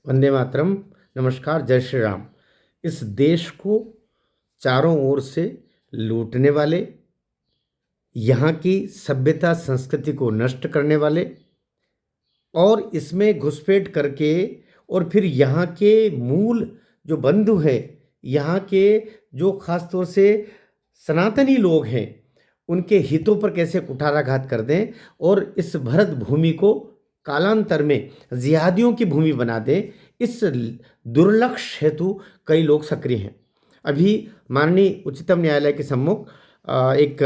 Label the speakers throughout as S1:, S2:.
S1: वंदे मातरम। नमस्कार, जय श्री राम। इस देश को चारों ओर से लूटने वाले, यहाँ की सभ्यता संस्कृति को नष्ट करने वाले और इसमें घुसपैठ करके और फिर यहाँ के मूल जो बंधु हैं, यहाँ के जो खास तौर से सनातनी लोग हैं, उनके हितों पर कैसे कुठाराघात कर दें और इस भरत भूमि को कालांतर में जिहादियों की भूमि बना दें, इस दुर्लक्ष्य हेतु कई लोग सक्रिय हैं। अभी माननीय उच्चतम न्यायालय के सम्मुख एक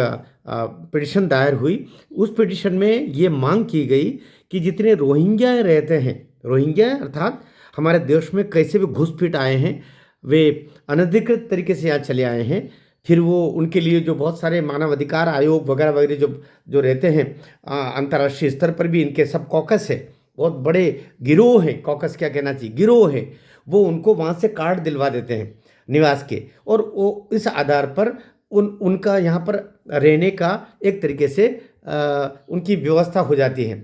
S1: पिटीशन दायर हुई। उस पिटीशन में ये मांग की गई कि जितने रोहिंग्या रहते हैं, रोहिंग्या अर्थात हमारे देश में कैसे भी घुसपैठ आए हैं, वे अनधिकृत तरीके से यहाँ चले आए हैं, फिर वो उनके लिए जो बहुत सारे मानवाधिकार आयोग वगैरह वगैरह जो जो रहते हैं, अंतर्राष्ट्रीय स्तर पर भी इनके सब कॉकस है, बहुत बड़े गिरोह हैं, कॉकस क्या कहना चाहिए, गिरोह है, वो उनको वहाँ से कार्ड दिलवा देते हैं निवास के, और वो इस आधार पर उनका यहाँ पर रहने का एक तरीके से उनकी व्यवस्था हो जाती है।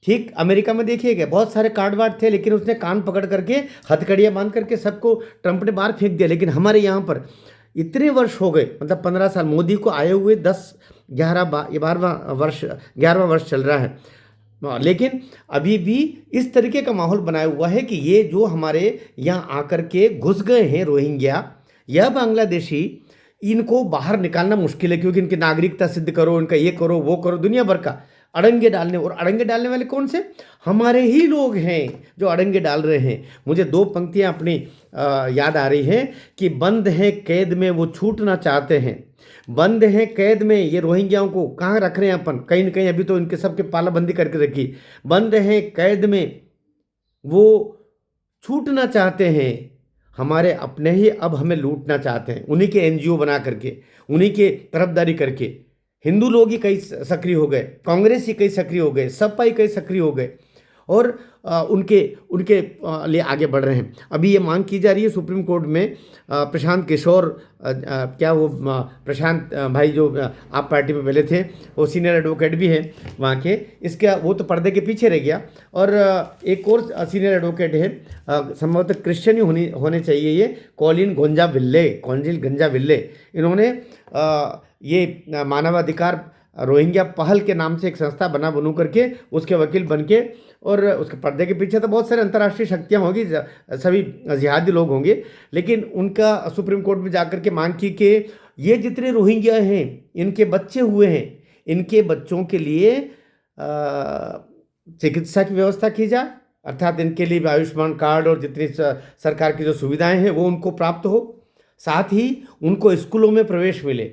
S1: ठीक अमेरिका में देखिएगा, बहुत सारे कार्ड वार्ड थे, लेकिन उसने कान पकड़ करके हथकड़ियाँ बांध करके सबको ट्रंप ने बाहर फेंक दिया। लेकिन हमारे यहाँ पर इतने वर्ष हो गए, मतलब 15 साल मोदी को आए हुए, 11वां वर्ष चल रहा है, लेकिन अभी भी इस तरीके का माहौल बनाया हुआ है कि ये जो हमारे यहाँ आकर के घुस गए हैं रोहिंग्या या बांग्लादेशी, इनको बाहर निकालना मुश्किल है, क्योंकि इनकी नागरिकता सिद्ध करो, इनका ये करो वो करो, दुनिया भर का अड़ंगे डालने। और अड़ंगे डालने वाले कौन से? हमारे ही लोग हैं जो अड़ंगे डाल रहे हैं। मुझे दो पंक्तियां अपनी याद आ रही हैं कि बंद हैं कैद में वो छूटना चाहते हैं, बंद हैं कैद में ये रोहिंग्याओं को कहाँ रख रहे हैं अपन, कहीं न कहीं अभी तो इनके सबके पालाबंदी करके रखी। बंद हैं कैद में वो छूटना चाहते हैं, हमारे अपने ही अब हमें लूटना चाहते हैं, उन्हीं के एनजीओ बना करके, उन्हीं के तरफदारी करके। हिंदू लोग ही कई सक्रिय हो गए, कांग्रेस ही कई सक्रिय हो गए, सपा ही कई सक्रिय हो गए और उनके उनके लिए आगे बढ़ रहे हैं। अभी ये मांग की जा रही है सुप्रीम कोर्ट में, प्रशांत किशोर, क्या वो प्रशांत भाई जो आप पार्टी में पहले थे, वो सीनियर एडवोकेट भी हैं वहाँ के, इसका वो तो पर्दे के पीछे रह गया। और एक और सीनियर एडवोकेट है, संभवतः क्रिश्चियन ही होने चाहिए, ये कॉलिन गोंजाविल्ले। इन्होंने ये मानवाधिकार रोहिंग्या पहल के नाम से एक संस्था बनू करके उसके वकील बन के, और उसके पर्दे के पीछे तो बहुत सारे अंतर्राष्ट्रीय शक्तियाँ होंगी, सभी जिहादी लोग होंगे, लेकिन उनका सुप्रीम कोर्ट में जाकर के मांग की कि ये जितने रोहिंग्या हैं, इनके बच्चे हुए हैं, इनके बच्चों के लिए चिकित्सा की व्यवस्था की जाए, अर्थात इनके लिए आयुष्मान कार्ड और जितनी सरकार की जो सुविधाएं हैं वो उनको प्राप्त हो, साथ ही उनको स्कूलों में प्रवेश मिले।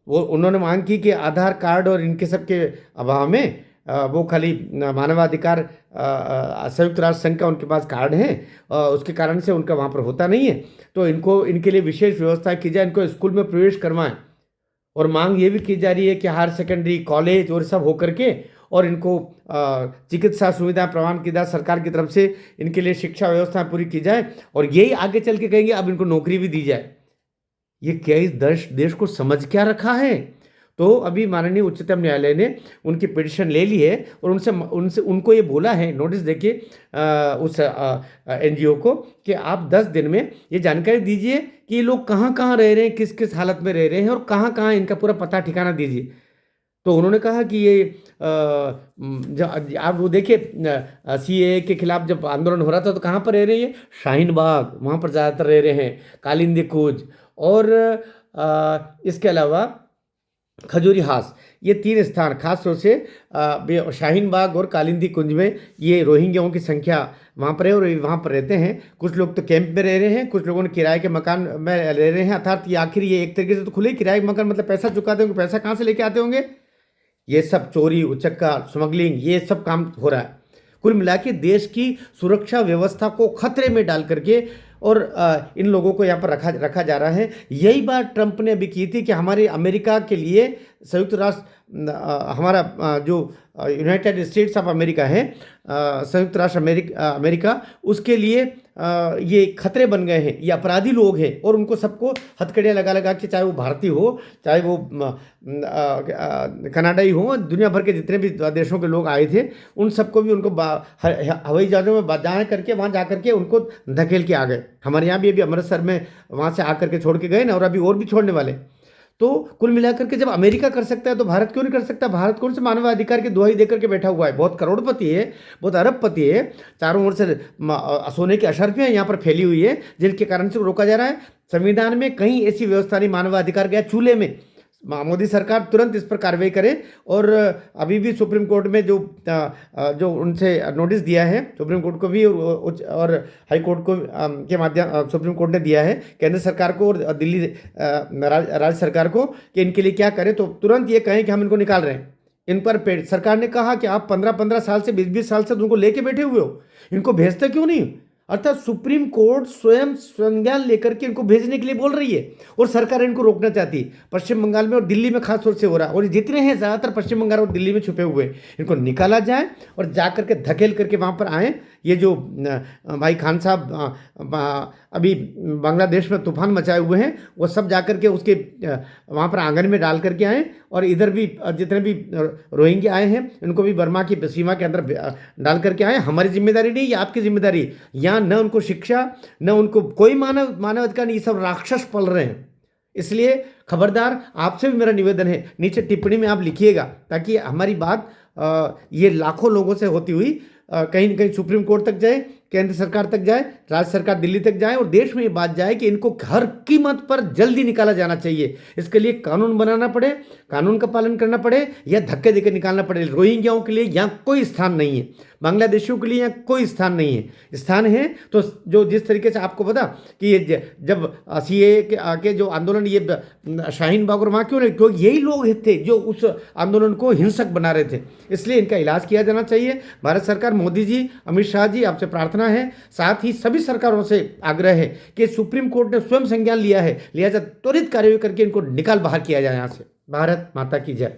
S1: वो उन्होंने मांग की कि आधार कार्ड और इनके सब के अभाव में वो खाली मानवाधिकार संयुक्त राष्ट्र संघ का उनके पास कार्ड है, उसके कारण से उनका वहाँ पर होता नहीं है, तो इनको इनके लिए विशेष व्यवस्था की जाए, इनको स्कूल में प्रवेश करवाएं। और मांग ये भी की जा रही है कि हायर सेकेंडरी कॉलेज और सब होकर के, और इनको चिकित्सा सुविधा प्रदान की जाए सरकार की तरफ से, इनके लिए शिक्षा व्यवस्था पूरी की जाए, और यही आगे चल के कहेंगे अब इनको नौकरी भी दी जाए। ये क्या इस देश को समझ क्या रखा है? तो अभी माननीय उच्चतम न्यायालय ने उनकी पिटीशन ले ली है और उनसे उनसे उनको ये बोला है, नोटिस देखिए उस एनजीओ को, कि आप 10 दिन में ये जानकारी दीजिए कि ये लोग कहाँ कहाँ रह रहे हैं, किस किस हालत में रह रहे हैं और कहाँ कहाँ इनका पूरा पता ठिकाना दीजिए। तो उन्होंने कहा कि ये जब आप वो देखिए सीएए के खिलाफ जब आंदोलन हो रहा था तो कहाँ पर रह रहे हैं? शाहीन बाग, वहाँ पर ज़्यादातर रह रहे हैं, कालिंदी कुंज और इसके अलावा खजूरी हास, ये 3 स्थान खास तौर से शाहीन बाग और कालिंदी कुंज में ये रोहिंग्याओं की संख्या वहाँ पर है और वहाँ पर रहते हैं। कुछ लोग तो कैंप में रह रहे हैं, कुछ लोगों ने किराए के मकान में रह रहे हैं, अर्थात ये आखिर ये एक तरीके से तो खुले किराए के मकान, मतलब पैसा चुकाते होंगे, पैसा कहाँ से लेके आते होंगे? ये सब चोरी उचक्का स्मगलिंग ये सब काम हो रहा है। कुल मिला के देश की सुरक्षा व्यवस्था को खतरे में डाल करके और इन लोगों को यहाँ पर रखा जा रहा है। यही बात ट्रंप ने अभी की थी कि हमारे अमेरिका के लिए संयुक्त राष्ट्र हमारा जो यूनाइटेड स्टेट्स ऑफ अमेरिका है, संयुक्त राष्ट्र अमेरिका, उसके लिए ये खतरे बन गए हैं, ये अपराधी लोग हैं और उनको सबको हथकड़ियाँ लगा लगा के, चाहे वो भारतीय हो, चाहे वो कनाडाई हो, दुनिया भर के जितने भी देशों के लोग आए थे, उन सबको भी उनको हवाई जहाज़ों में जा करके वहाँ जा करके उनको धकेल के आ गए। हमारे यहाँ भी अभी अमृतसर में वहाँ से आकर के छोड़ के गए ना, और अभी और भी छोड़ने वाले। तो कुल मिलाकर के जब अमेरिका कर सकता है तो भारत क्यों नहीं कर सकता? भारत कौन से मानवाधिकार की दुहाई देकर के बैठा हुआ है? बहुत करोड़पति है, बहुत अरबपति है, चारों ओर से सोने की अशर्फियाँ यहाँ पर फैली हुई है, जिनके कारण से रोका जा रहा है। संविधान में कहीं ऐसी व्यवस्था नहीं, मानवाधिकार गया चूल्हे में। मोदी सरकार तुरंत इस पर कार्रवाई करे। और अभी भी सुप्रीम कोर्ट में जो उनसे नोटिस दिया है, सुप्रीम कोर्ट को भी और हाई कोर्ट को के माध्यम सुप्रीम कोर्ट ने दिया है केंद्र सरकार को और दिल्ली राज्य सरकार को कि इनके लिए क्या करें, तो तुरंत ये कहें कि हम इनको निकाल रहे हैं। इन पर सरकार ने कहा कि आप 15-15 साल से 20-20 साल से उनको लेके बैठे हुए हो, इनको भेजते क्यों नहीं? अर्थात सुप्रीम कोर्ट स्वयं संज्ञान लेकर के इनको भेजने के लिए बोल रही है और सरकार इनको रोकना चाहती है। पश्चिम बंगाल में और दिल्ली में खास तौर से हो रहा है, और जितने हैं ज़्यादातर पश्चिम बंगाल और दिल्ली में छुपे हुए, इनको निकाला जाए और जा करके धकेल करके वहाँ पर आएँ। ये जो भाई खान साहब अभी बांग्लादेश में तूफान मचाए हुए हैं, वो सब जा करके उसके वहाँ पर आंगन में डाल करके आएँ, और इधर भी जितने भी रोहिंग्या आए हैं इनको भी बर्मा की सीमा के अंदर डाल करके आए। हमारी जिम्मेदारी नहीं, ये आपकी जिम्मेदारी। यहाँ न उनको शिक्षा, न उनको कोई मानवाधिकार नहीं, ये सब राक्षस पल रहे हैं। इसलिए खबरदार, आपसे भी मेरा निवेदन है, नीचे टिप्पणी में आप लिखिएगा, ताकि हमारी बात ये लाखों लोगों से होती हुई कहीं न कहीं सुप्रीम कोर्ट तक जाए, केंद्र सरकार तक जाए, राज्य सरकार दिल्ली तक जाए, और देश में ये बात जाए कि इनको हर कीमत पर जल्दी निकाला जाना चाहिए। इसके लिए कानून बनाना पड़े, कानून का पालन करना पड़े, या धक्के देकर निकालना पड़े। रोहिंग्याओं के लिए यहाँ कोई स्थान नहीं है, बांग्लादेशियों के लिए यहाँ कोई स्थान नहीं है। स्थान है तो जो जिस तरीके से आपको पता कि ये जब सीएए के जो आंदोलन, ये शाहीन बाग और वहाँ क्यों नहीं, क्योंकि यही लोग थे जो उस आंदोलन को हिंसक बना रहे थे। इसलिए इनका इलाज किया जाना चाहिए। भारत सरकार, मोदी जी, अमित शाह जी, आपसे प्रार्थना है, साथ ही सभी सरकारों से आग्रह है कि सुप्रीम कोर्ट ने स्वयं संज्ञान लिया है, लिहाजा त्वरित कार्रवाई करके इनको निकाल बाहर किया जाए यहाँ से। भारत माता की जय।